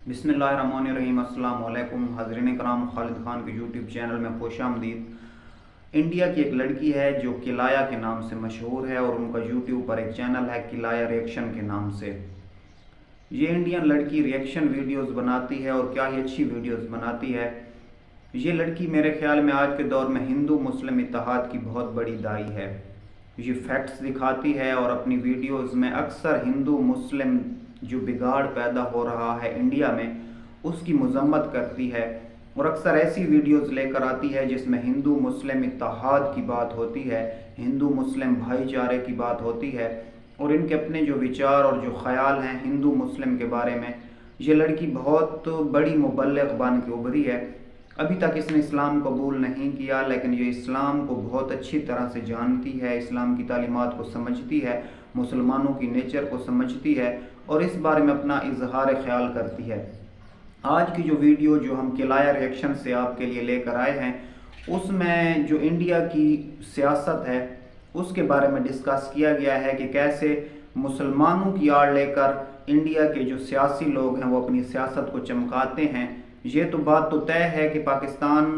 बिस्मिल्लाहिर्रहमानिर्रहीम। अस्सलाम वालेकुम हज़रीन कराम, खालिद खान के यूट्यूब चैनल में खुश आमदीद। इंडिया की एक लड़की है जो किलाया के नाम से मशहूर है और उनका यूट्यूब पर एक चैनल है किलाया रिएक्शन के नाम से। ये इंडियन लड़की रिएक्शन वीडियोस बनाती है और क्या ही अच्छी वीडियोस बनाती है। ये लड़की मेरे ख्याल में आज के दौर में हिंदू मुस्लिम इत्तेहाद की बहुत बड़ी दाई है। ये फैक्ट्स दिखाती है और अपनी वीडियोस में अक्सर हिंदू मुस्लिम जो बिगाड़ पैदा हो रहा है इंडिया में उसकी मजम्मत करती है और अक्सर ऐसी वीडियोस लेकर आती है जिसमें हिंदू मुस्लिम इत्तेहाद की बात होती है, हिंदू मुस्लिम भाईचारे की बात होती है और इनके अपने जो विचार और जो ख्याल हैं हिंदू मुस्लिम के बारे में। ये लड़की बहुत बड़ी मुबल्लिग बन के उभरी है। अभी तक इसने इस्लाम कबूल नहीं किया, लेकिन ये इस्लाम को बहुत अच्छी तरह से जानती है, इस्लाम की तालीमात को समझती है, मुसलमानों की नेचर को समझती है और इस बारे में अपना इजहार ख्याल करती है। आज की जो वीडियो जो हम किलाया रिएक्शन से आपके लिए लेकर आए हैं उसमें जो इंडिया की सियासत है उसके बारे में डिस्कस किया गया है कि कैसे मुसलमानों की आड़ लेकर इंडिया के जो सियासी लोग हैं वो अपनी सियासत को चमकाते हैं। ये तो बात तो तय है कि पाकिस्तान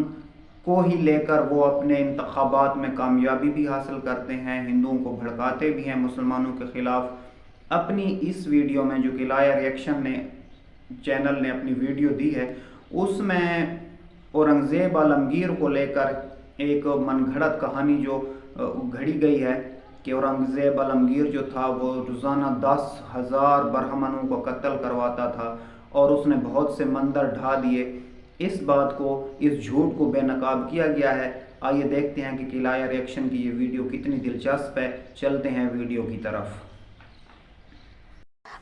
को ही लेकर वो अपने इंतखाबात में कामयाबी भी हासिल करते हैं, हिंदुओं को भड़काते भी हैं मुसलमानों के ख़िलाफ़। अपनी इस वीडियो में जो किलाया रिएक्शन ने चैनल ने अपनी वीडियो दी है उसमें औरंगज़ेब आलमगीर को लेकर एक मनगढ़ंत कहानी जो घड़ी गई है कि औरंगज़ेब आलमगीर जो था वो रोज़ाना 10,000 बरहमनों को कत्ल करवाता था और उसने बहुत से मंदिर ढा दिए। इस बात को, इस झूठ को बेनकाब किया गया है। आइए देखते हैं कि किलाया रिएक्शन की ये वीडियो कितनी दिलचस्प है। चलते हैं वीडियो की तरफ।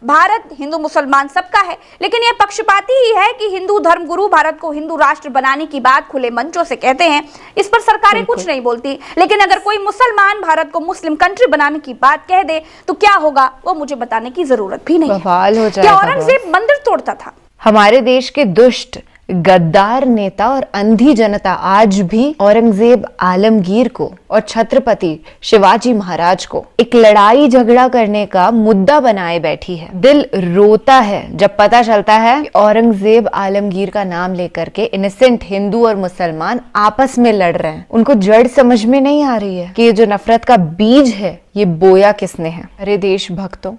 भारत हिंदू मुसलमान सबका है, लेकिन यह पक्षपाती ही है कि हिंदू धर्मगुरु भारत को हिंदू राष्ट्र बनाने की बात खुले मंचों से कहते हैं। इस पर सरकारें कुछ नहीं बोलती, लेकिन अगर कोई मुसलमान भारत को मुस्लिम कंट्री बनाने की बात कह दे तो क्या होगा वो मुझे बताने की जरूरत भी नहीं है। क्या औरंगजेब मंदिर तोड़ता था? हमारे देश के दुष्ट गद्दार नेता और अंधी जनता आज भी औरंगजेब आलमगीर को और छत्रपति शिवाजी महाराज को एक लड़ाई झगड़ा करने का मुद्दा बनाए बैठी है। दिल रोता है जब पता चलता है कि औरंगजेब आलमगीर का नाम लेकर के इनोसेंट हिंदू और मुसलमान आपस में लड़ रहे हैं। उनको जड़ समझ में नहीं आ रही है कि ये जो नफरत का बीज है ये बोया किसने है। अरे देशभक्तों,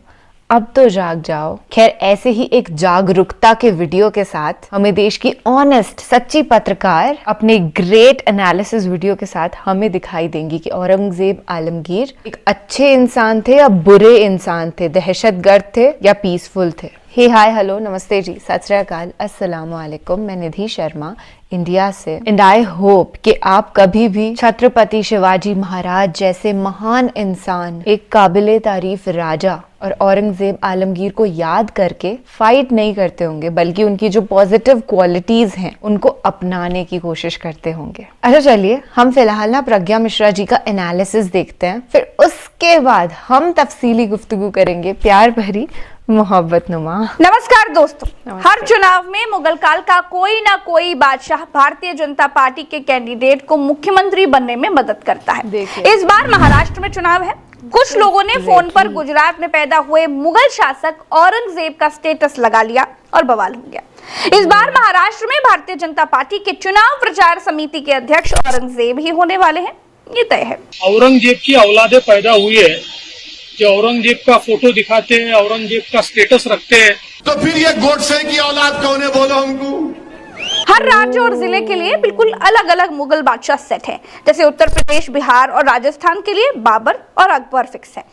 अब तो जाग जाओ। खैर, ऐसे ही एक जागरूकता के वीडियो के साथ हमें देश की ऑनेस्ट सच्ची पत्रकार अपने ग्रेट एनालिसिस वीडियो के साथ हमें दिखाई देंगी कि औरंगजेब आलमगीर एक अच्छे इंसान थे या बुरे इंसान थे, दहशतगर्द थे या पीसफुल थे। हे हाय हेलो नमस्ते जी, सत श्री अकाल, अस्सलाम वालेकुम। मैं निधि शर्मा इंडिया से एंड आई होप कि आप कभी भी छत्रपति शिवाजी महाराज जैसे महान इंसान, एक काबिले तारीफ राजा और औरंगजेब आलमगीर को याद करके फाइट नहीं करते होंगे, बल्कि उनकी जो पॉजिटिव क्वालिटीज हैं उनको अपनाने की कोशिश करते होंगे। अच्छा चलिए हम फिलहाल ना प्रज्ञा मिश्रा जी का एनालिसिस देखते हैं, फिर उसके बाद हम तफसीली गुफ्तगू करेंगे प्यार भरी मोहब्बत नुमा। नमस्कार दोस्तों, हर चुनाव में मुगल काल का कोई ना कोई बादशाह भारतीय जनता पार्टी के कैंडिडेट को मुख्यमंत्री बनने में मदद करता है। इस बार महाराष्ट्र में चुनाव है। कुछ लोगों ने फोन पर गुजरात में पैदा हुए मुगल शासक औरंगजेब का स्टेटस लगा लिया और बवाल हो गया। इस बार महाराष्ट्र में भारतीय जनता पार्टी के चुनाव प्रचार समिति के अध्यक्ष औरंगजेब ही होने वाले हैं, ये तय है। औरंगजेब की औलादे पैदा हुई है कि औरंगजेब का फोटो दिखाते हैं, औरंगजेब का स्टेटस रखते हैं, तो फिर ये गोडसे की औलाद कौन है, बोलो हमको। हर राज्य और जिले के लिए बिल्कुल अलग अलग मुगल बादशाह सेट है। जैसे उत्तर प्रदेश, बिहार और राजस्थान के लिए बाबर और अकबर फिक्स है,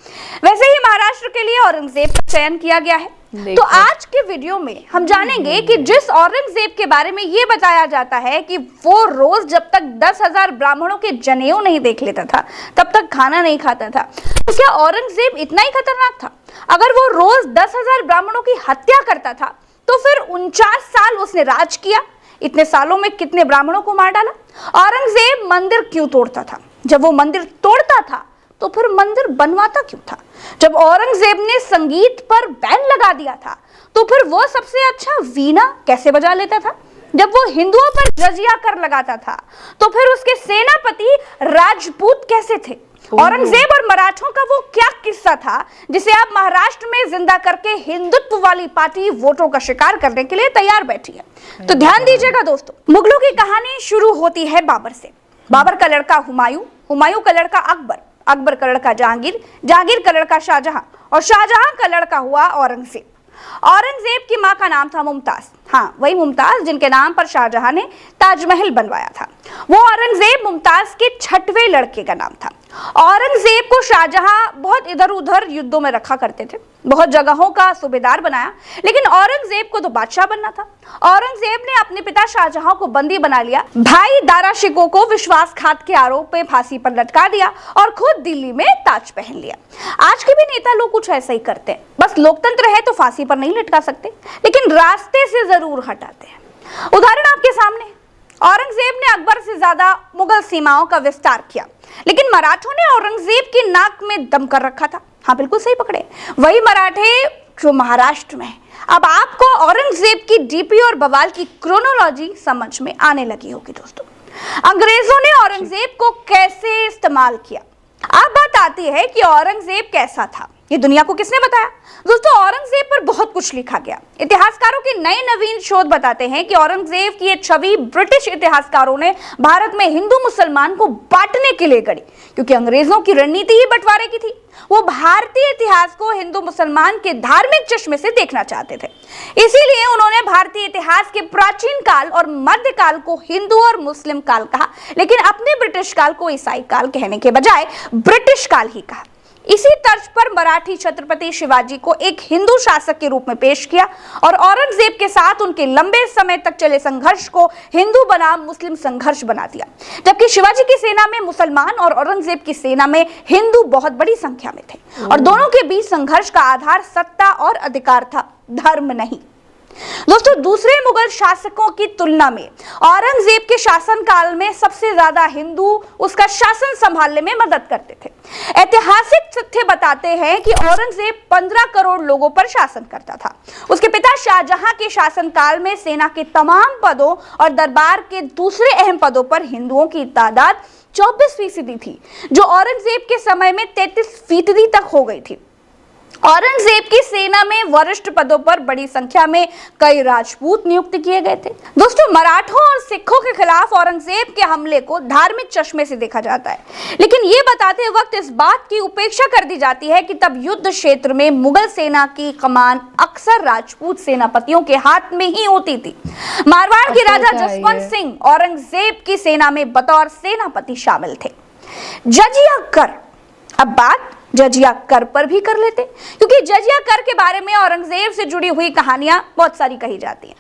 वैसे ही महाराष्ट्र के लिए औरंगजेब का चयन किया गया है। तो आज के वीडियो में हम जानेंगे कि जिस औरंगजेब के बारे में ये बताया जाता है कि वो रोज जब तक 10,000 ब्राह्मणों के जनेऊ नहीं देख लेता था तब तक खाना नहीं खाता था, तो क्या औरंगजेब इतना ही खतरनाक था? अगर वो रोज 10,000 ब्राह्मणों की हत्या करता था तो फिर 49 साल उसने राज किया, इतने सालों में कितने ब्राह्मणों को मार डाला? औरंगजेब मंदिर क्यों तोड़ता था? जब वो मंदिर तोड़ता था तो फिर मंदिर बनवाता क्यों था? जब औरंगजेब ने संगीत पर बैन लगा दिया था तो फिर वो सबसे अच्छा वीणा कैसे बजा लेता था? जब वो हिंदुओं पर जजिया कर लगाता था तो फिर उसके सेनापति राजपूत कैसे थे? औरंगजेब और मराठों का वो क्या किस्सा था जिसे आप महाराष्ट्र में जिंदा करके हिंदुत्व वाली पार्टी वोटों का शिकार करने के लिए तैयार बैठी है? तो ध्यान दीजिएगा दोस्तों, मुगलों की कहानी शुरू होती है बाबर से। बाबर का लड़का हुमायूं, हुमायूं का लड़का अकबर, अकबर का लड़का जहांगीर, जहांगीर का लड़का शाहजहां और शाहजहां का लड़का हुआ औरंगजेब। औरंगजेब की मां का नाम था मुमताज, हाँ वही मुमताज जिनके नाम पर शाहजहां ने ताजमहल बनवाया था। वो औरंगजेब मुमताज के 6वें लड़के का नाम था। औरंगजेब को शाहजहां बहुत इधर उधर युद्धों में रखा करते थे, बहुत जगहों का सूबेदार बनाया, लेकिन औरंगजेब को तो बादशाह बनना था। औरंगजेब ने अपने पिता शाहजहां को बंदी बना लिया, भाई दारा शिकोह को विश्वासघात के आरोप में फांसी पर लटका दिया और खुद दिल्ली में ताज पहन लिया। आज के भी नेता लोग कुछ ऐसा ही करते हैं, बस लोकतंत्र है तो फांसी पर नहीं लटका सकते, लेकिन रास्ते से जरूर हटाते हैं। उदाहरण आपके सामने, औरंगजेब ने अकबर से ज्यादा मुगल सीमाओं का विस्तार किया, लेकिन मराठों ने औरंगजेब की नाक में दम कर रखा था। हाँ बिल्कुल सही पकड़े, वही मराठे जो महाराष्ट्र में है। अब आपको औरंगजेब की डीपी और बवाल की क्रोनोलॉजी समझ में आने लगी होगी दोस्तों। अंग्रेजों ने औरंगजेब को कैसे इस्तेमाल किया। अब बात आती है कि औरंगजेब कैसा था, ये दुनिया को किसने बताया? दोस्तों औरंगजेब पर बहुत कुछ लिखा गया। इतिहासकारों के नए नवीन शोध बताते हैं कि औरंगजेब की ये छवि ब्रिटिश इतिहासकारों ने भारत में हिंदू मुसलमान को बांटने के लिए गढ़ी, क्योंकि अंग्रेजों की रणनीति ही बंटवारे की थी। वो भारतीय इतिहास को हिंदू मुसलमान के धार्मिक चश्मे से देखना चाहते थे, इसीलिए उन्होंने भारतीय इतिहास के प्राचीन काल और मध्यकाल को हिंदू और मुस्लिम काल कहा, लेकिन अपने ब्रिटिश काल को ईसाई काल कहने के बजाय ब्रिटिश काल ही कहा। इसी तर्ज पर मराठी छत्रपति शिवाजी को एक हिंदू शासक के रूप में पेश किया और औरंगजेब के साथ उनके लंबे समय तक चले संघर्ष को हिंदू बनाम मुस्लिम संघर्ष बना दिया। जबकि शिवाजी की सेना में मुसलमान और औरंगजेब की सेना में हिंदू बहुत बड़ी संख्या में थे और दोनों के बीच संघर्ष का आधार सत्ता और अधिकार था, धर्म नहीं। दोस्तों दूसरे मुगल शासकों की तुलना में औरंगजेब के शासनकाल में सबसे ज्यादा हिंदू उसका शासन संभालने में मदद करते थे। ऐतिहासिक तथ्य बताते हैं कि औरंगजेब 15 करोड़ लोगों पर शासन करता था। उसके पिता शाहजहां के शासनकाल में सेना के तमाम पदों और दरबार के दूसरे अहम पदों पर हिंदुओं की तादाद 24% थी, जो औरंगजेब के समय में 33% तक हो गई थी। औरंगजेब की सेना में वरिष्ठ पदों पर बड़ी संख्या में कई राजपूत नियुक्त किए गए थे। दोस्तों मराठों और सिखों के खिलाफ औरंगजेब के हमले को धार्मिक चश्मे से देखा जाता है, लेकिन ये बताते वक्त इस बात की उपेक्षा कर दी जाती है कि तब युद्ध क्षेत्र में मुगल सेना की कमान अक्सर राजपूत सेनापतियों के हाथ में ही होती थी। मारवाड़ के राजा जसवंत सिंह औरंगजेब की सेना में बतौर सेनापति शामिल थे। जजिया कर, अब बात जजिया कर पर भी कर लेते, क्योंकि जजिया कर के बारे में औरंगजेब से जुड़ी हुई कहानियां बहुत सारी कही जाती हैं।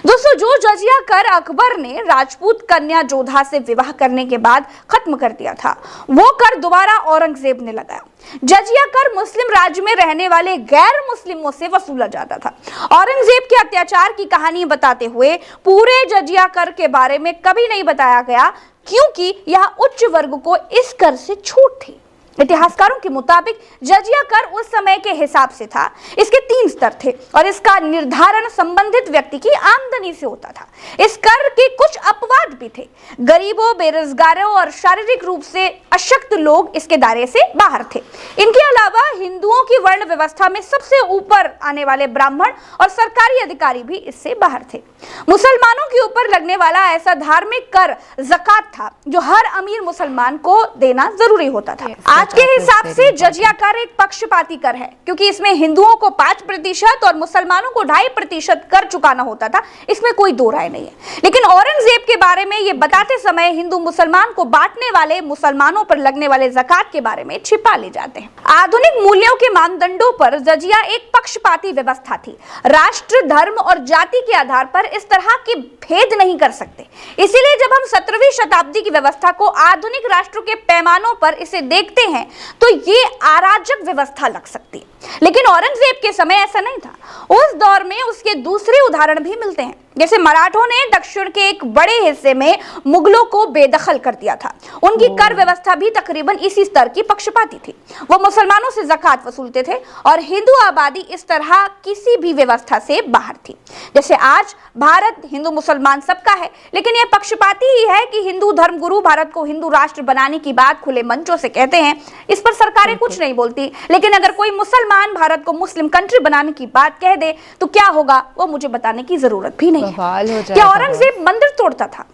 दोस्तों जो जजिया कर अकबर ने राजपूत कन्या जोधा से विवाह करने के बाद खत्म कर दिया था, वो कर दोबारा औरंगजेब ने लगाया। जजिया कर मुस्लिम राज्य में रहने वाले गैर मुस्लिमों से वसूला जाता था। औरंगजेब के अत्याचार की कहानी बताते हुए पूरे जजिया कर के बारे में कभी नहीं बताया गया, क्योंकि यह उच्च वर्ग को इस कर से छूट थी। इतिहासकारों के मुताबिक जजिया कर उस समय के हिसाब से था। इसके 3 स्तर थे और इसका निर्धारण संबंधित व्यक्ति की आमदनी से होता था। इस कर के कुछ अपवाद भी थे। गरीबों, बेरोजगारों और शारीरिक रूप से अशक्त लोग इसके दायरे से बाहर थे। इनके अलावा हिंदुओं की वर्ण व्यवस्था में सबसे ऊपर आने वाले ब्राह्मण और सरकारी अधिकारी भी इससे बाहर थे। मुसलमानों के ऊपर लगने वाला ऐसा धार्मिक कर ज़कात था जो हर अमीर मुसलमान को देना जरूरी होता था। आज के हिसाब से जजिया कर एक पक्षपाती कर है, क्योंकि इसमें हिंदुओं को 5% और मुसलमानों को 2.5% कर चुकाना होता था। इसमें कोई दो राय नहीं है। लेकिन औरंगजेब के बारे में ये बताते समय हिंदू मुसलमान को बांटने वाले मुसलमानों पर लगने वाले ज़कात के बारे में छिपा ले जाते हैं। आधुनिक मूल्यों के मानदंडों पर जजिया एक पक्षपाती व्यवस्था थी। राष्ट्र, धर्म और जाति के आधार पर इस तरह की भेद नहीं कर सकते। इसीलिए जब हम 17वीं शताब्दी की व्यवस्था को आधुनिक राष्ट्रों के पैमानों पर इसे देखते हैं तो ये अराजक व्यवस्था लग सकती है। लेकिन औरंगजेब के समय ऐसा नहीं था। उस दौर में उसके दूसरे उदाहरण भी मिलते हैं। जैसे मराठों ने दक्षिण के एक बड़े हिस्से में मुगलों को बेदखल कर दिया था। उनकी कर व्यवस्था भी तकरीबन इसी स्तर की पक्षपाती थी। वो मुसलमानों से ज़कात वसूलते थे और हिंदू आबादी इस तरह किसी भी व्यवस्था से बाहर थी। जैसे आज भारत हिंदू मुसलमान सबका है, लेकिन यह पक्षपाती ही है कि हिंदू धर्मगुरु भारत को हिंदू राष्ट्र बनाने की बात खुले मंचों से कहते हैं, इस पर सरकारें कुछ नहीं बोलती। लेकिन अगर कोई मुसलमान भारत को मुस्लिम कंट्री बनाने की बात कह दे तो क्या होगा वो मुझे बताने की जरूरत भी नहीं है। क्या औरंगजेब मंदिर तोड़ता था?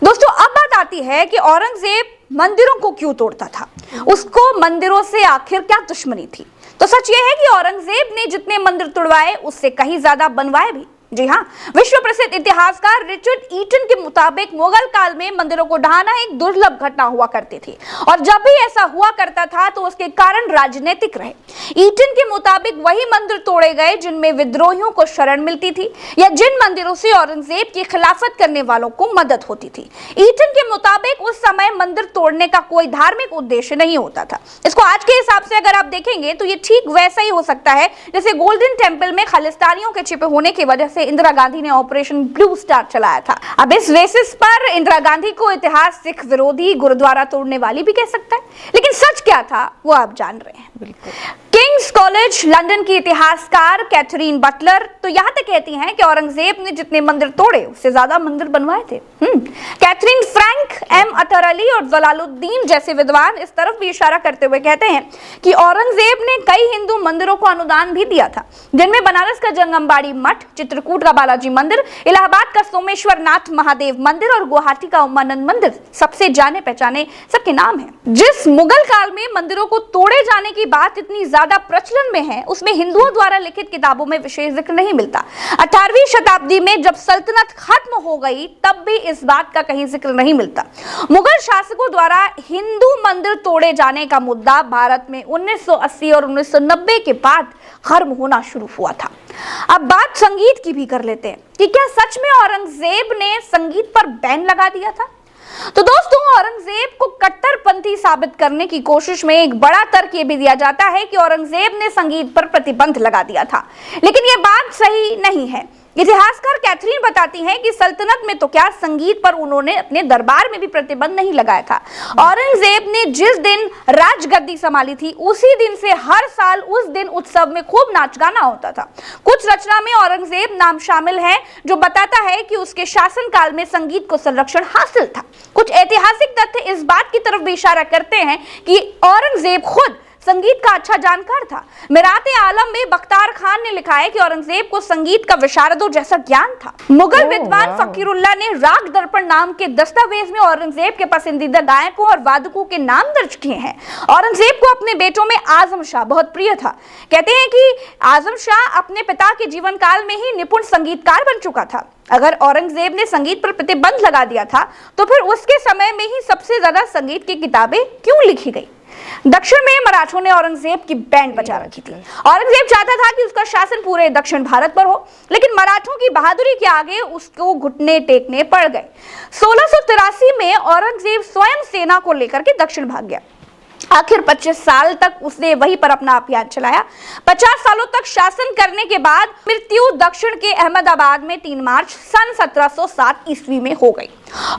दोस्तों अब बात आती है कि औरंगजेब मंदिरों को क्यों तोड़ता था, उसको मंदिरों से आखिर क्या दुश्मनी थी। तो सच ये है कि औरंगजेब ने जितने मंदिर तोड़वाए उससे कहीं ज्यादा बनवाए भी। जी हाँ, विश्व प्रसिद्ध इतिहासकार रिचर्ड ईटन के मुताबिक मुगल काल में मंदिरों को ढहाना एक दुर्लभ घटना हुआ करती थी और जब भी ऐसा हुआ करता था तो उसके कारण राजनीतिक रहे। ईटन के मुताबिक वही मंदिर तोड़े गए जिनमें विद्रोहियों को शरण मिलती थी या जिन मंदिरों से औरंगजेब की खिलाफत करने वालों को मदद होती थी। ईटन के मुताबिक उस समय मंदिर तोड़ने का कोई धार्मिक उद्देश्य नहीं होता था। इसको आज के हिसाब से अगर आप देखेंगे तो ये ठीक वैसा ही हो सकता है जैसे गोल्डन टेम्पल में खालिस्तानियों के छिपे होने की वजह से इंदिरा गांधी ने ऑपरेशन ब्लू स्टार चलाया था। अब इस बेसिस पर इंदिरा गांधी को इतिहास सिख विरोधी गुरुद्वारा तोड़ने वाली भी कह सकता है, लेकिन सच क्या था वो आप जान रहे हैं। बिल्कुल। किंग्स कॉलेज लंदन की इतिहासकार कैथरीन बटलर तो यहाँ तक कहती हैं कि औरंगजेब ने जितने मंदिर तोड़े उससे ज्यादा मंदिर बनवाए थे। कैथरीन फ्रैंक, एम अतर अली और जलालुद्दीन जैसे विद्वान इस तरफ भी इशारा करते हुए कहते हैं कि औरंगजेब ने कई हिंदू मंदिरों को अनुदान भी दिया था, जिनमें बनारस का जंगमबाड़ी मठ, चित्रकूट का बालाजी मंदिर, इलाहाबाद का सोमेश्वर नाथ महादेव मंदिर और गुवाहाटी का उमानंद मंदिर सबसे जाने पहचाने सबके नाम है। जिस मुगल काल में मंदिरों को तोड़े जाने की बात इतनी ज्यादा प्रचलन में है उसमें हिंदुओं द्वारा लिखित किताबों में विशेष जिक्र नहीं मिलता। 18वीं शताब्दी में जब सल्तनत खत्म हो गई तब भी इस बात का कहीं जिक्र नहीं मिलता। मुगल शासकों द्वारा हिंदू मंदिर तोड़े जाने का मुद्दा भारत में 1980 और 1990 के बाद गर्म होना शुरू हुआ था। अब बात संगीत की भी कर लेते हैं कि क्या सच में औरंगजेब ने संगीत पर बैन लगा दिया था? तो दोस्तों औरंगजेब को कट्टरपंथी साबित करने की कोशिश में एक बड़ा तर्क ये भी दिया जाता है कि औरंगजेब ने संगीत पर प्रतिबंध लगा दिया था, लेकिन ये बात सही नहीं है। इतिहासकार कैथरीन बताती हैं कि सल्तनत में तो क्या, संगीत पर उन्होंने अपने दरबार में भी प्रतिबंध नहीं लगाया था। औरंगजेब ने जिस दिन राजगद्दी संभाली थी उसी दिन से हर साल उस दिन उत्सव में खूब नाच गाना होता था। कुछ रचना में औरंगजेब नाम शामिल है जो बताता है कि उसके शासनकाल में संगीत को संरक्षण हासिल था। कुछ ऐतिहासिक तथ्य इस बात की तरफ भी इशारा करते हैं कि औरंगजेब खुद संगीत का अच्छा जानकार था। मिराते आलम में बख्तार खान ने लिखा है कि औरंगजेब को संगीत का विशारदों जैसा ज्ञान था। मुगल विद्वान फकीरुल्लाह ने राग दर्पण नाम के दस्तावेज में औरंगजेब के पसंदीदा गायकों और वादकों के नाम दर्ज किए हैं। औरंगजेब को अपने बेटों में आजम शाह बहुत प्रिय था। कहते हैं कि आजम शाह अपने पिता के जीवन काल में ही निपुण संगीतकार बन चुका था। अगर औरंगजेब ने संगीत पर प्रतिबंध लगा दिया था तो फिर उसके समय में ही सबसे ज्यादा संगीत की किताबें क्यों लिखी गई? दक्षिण में मराठों ने औरंगजेब की बैंड बजा रखी थी। औरंगजेब चाहता था कि उसका शासन पूरे दक्षिण भारत पर हो, लेकिन मराठों की बहादुरी के आगे उसको घुटने टेकने पड़ गए। 1683 में औरंगजेब स्वयं सेना को लेकर के दक्षिण भाग गया। आखिर 25 साल तक उसने वहीं पर अपना अभियान चलाया। 50 सालों तक शासन करने के बाद मृत्यु दक्षिण के अहमदाबाद में 3 मार्च सन 1707 ईस्वी में हो गई।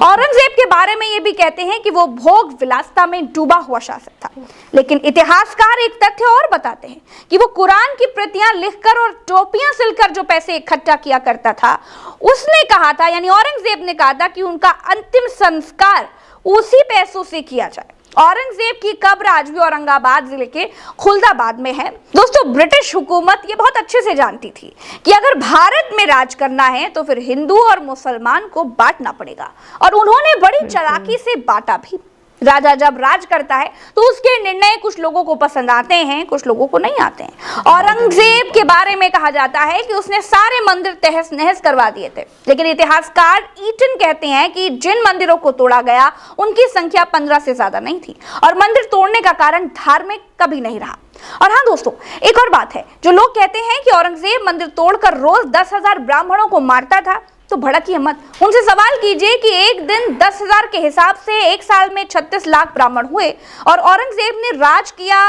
औरंगजेब के बारे में ये भी कहते हैं कि वो भोग विलासिता में डूबा हुआ शासक था, लेकिन इतिहासकार एक तथ्य और बताते हैं कि वो कुरान की प्रतियां लिखकर और टोपियां सिलकर जो पैसे इकट्ठा किया करता था, उसने कहा था, यानी औरंगजेब ने कहा था कि उनका अंतिम संस्कार उसी पैसों से किया जाए। औरंगजेब की कब्र आज भी औरंगाबाद जिले के खुलदाबाद में है। दोस्तों ब्रिटिश हुकूमत ये बहुत अच्छे से जानती थी कि अगर भारत में राज करना है तो फिर हिंदू और मुसलमान को बांटना पड़ेगा, और उन्होंने बड़ी चालाकी से बांटा भी। राजा जब राज करता है तो उसके निर्णय कुछ लोगों को पसंद आते हैं, कुछ लोगों को नहीं आते हैं। औरंगजेब के बारे में कहा जाता है कि उसने सारे मंदिर तहस नहस करवा दिए थे, लेकिन इतिहासकार ईटन कहते हैं कि जिन मंदिरों को तोड़ा गया उनकी संख्या 15 से ज्यादा नहीं थी, और मंदिर तोड़ने का कारण धार्मिक कभी नहीं रहा। और हाँ दोस्तों, एक और बात है, जो लोग कहते हैं कि औरंगजेब मंदिर तोड़कर रोज 10,000 ब्राह्मणों को मारता था, तो भड़किए मत। उनसे सवाल कीजिए कि एक दिन 10,000 के हिसाब से एक साल में 36 लाख ब्राह्मण हुए, और औरंगजेब ने राज किया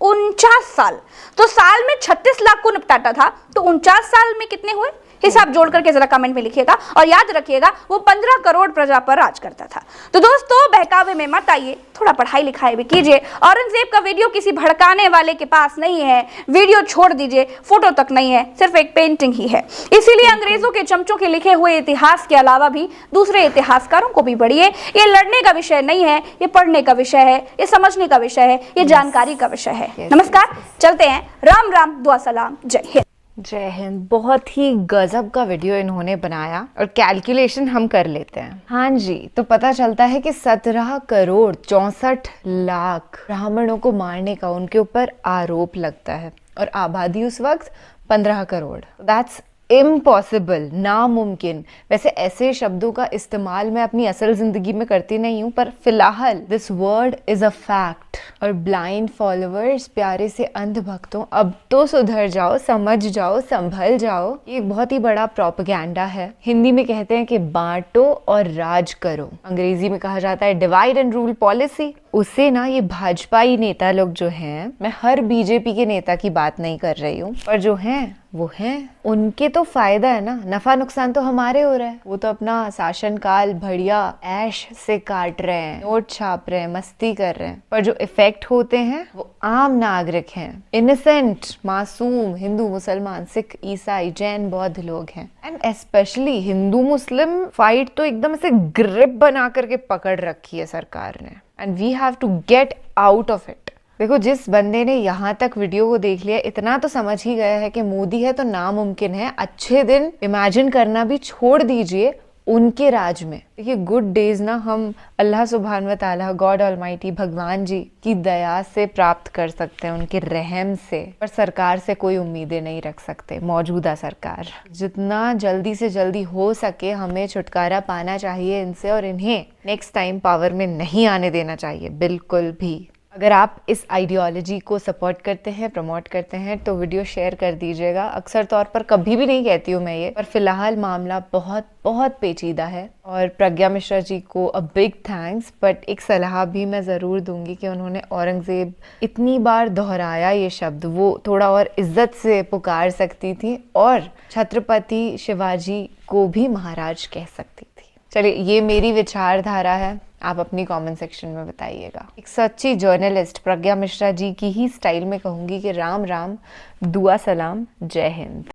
49 साल, तो साल में 36 लाख को निपटाता था, तो 49 साल में कितने हुए? हिसाब जोड़ करके जरा कमेंट में लिखिएगा और याद रखिएगा वो 15 करोड़ प्रजा पर राज करता था। तो दोस्तों बहकावे में मत आइए, थोड़ा पढ़ाई लिखाई भी कीजिए। औरंगजेब का वीडियो किसी भड़काने वाले के पास नहीं है, वीडियो छोड़ दीजिए, फोटो तक नहीं है, सिर्फ एक पेंटिंग ही है। इसीलिए अंग्रेजों के चमचों के लिखे हुए इतिहास के अलावा भी दूसरे इतिहासकारों को भी पढ़िए। ये लड़ने का विषय नहीं है, ये पढ़ने का विषय है, ये समझने का विषय है, ये जानकारी का विषय है। नमस्कार, चलते हैं। राम राम, दुआ सलाम, जय हिंद। जय हिंद। बहुत ही गजब का वीडियो इन्होंने बनाया और कैलकुलेशन हम कर लेते हैं। हाँ जी, तो पता चलता है कि 17 करोड़ 64 लाख ब्राह्मणों को मारने का उनके ऊपर आरोप लगता है और आबादी उस वक्त 15 करोड़। दैट्स इम्पॉसिबल, नामुमकिन। वैसे ऐसे शब्दों का इस्तेमाल मैं अपनी असल जिंदगी में करती नहीं हूँ, पर फिलहाल this word is a fact. और ब्लाइंड फॉलोअर्स, प्यारे से अंध भक्तों, अब तो सुधर जाओ, समझ जाओ, संभल जाओ। ये एक बहुत ही बड़ा प्रोपेगेंडा है। हिंदी में कहते हैं कि बांटो और राज करो, अंग्रेजी में कहा जाता है डिवाइड एंड रूल पॉलिसी। उसे ना ये भाजपाई नेता लोग जो हैं, मैं हर बीजेपी के नेता की बात नहीं कर रही हूँ, पर जो हैं वो हैं, उनके तो फायदा है ना, नफा नुकसान तो हमारे हो रहा है। वो तो अपना शासनकाल बढ़िया ऐश से काट रहे हैं, नोट छाप रहे हैं, मस्ती कर रहे हैं, पर जो इफेक्ट होते हैं वो आम नागरिक हैं, इनोसेंट मासूम हिंदू, मुसलमान, सिख, ईसाई, जैन, बौद्ध लोग हैं। And specially Hindu Muslim fight तो एकदम से ग्रिप बना करके पकड़ रखी है सरकार ने, and we have to get out of it. देखो, जिस बंदे ने यहाँ तक वीडियो को देख लिया, इतना तो समझ ही गया है कि मोदी है तो नामुमकिन है। अच्छे दिन इमेजिन करना भी छोड़ दीजिए उनके राज में। देखिए, गुड डेज ना हम अल्लाह सुब्हान व तआला, गॉड ऑलमाइटी, भगवान जी की दया से प्राप्त कर सकते हैं, उनके रहम से, पर सरकार से कोई उम्मीदें नहीं रख सकते। मौजूदा सरकार, जितना जल्दी से जल्दी हो सके हमें छुटकारा पाना चाहिए इनसे, और इन्हें नेक्स्ट टाइम पावर में नहीं आने देना चाहिए बिल्कुल भी। अगर आप इस आइडियोलॉजी को सपोर्ट करते हैं, प्रमोट करते हैं, तो वीडियो शेयर कर दीजिएगा। अक्सर तौर पर कभी भी नहीं कहती हूँ मैं ये, पर फिलहाल मामला बहुत बहुत पेचीदा है। और प्रज्ञा मिश्रा जी को अ बिग थैंक्स, बट एक सलाह भी मैं ज़रूर दूंगी कि उन्होंने औरंगज़ेब इतनी बार दोहराया ये शब्द, वो थोड़ा और इज्जत से पुकार सकती थी और छत्रपति शिवाजी को भी महाराज कह सकती थी। चलिए, ये मेरी विचारधारा है, आप अपनी कमेंट सेक्शन में बताइएगा। एक सच्ची जर्नलिस्ट प्रज्ञा मिश्रा जी की ही स्टाइल में कहूँगी कि राम राम, दुआ सलाम, जय हिंद।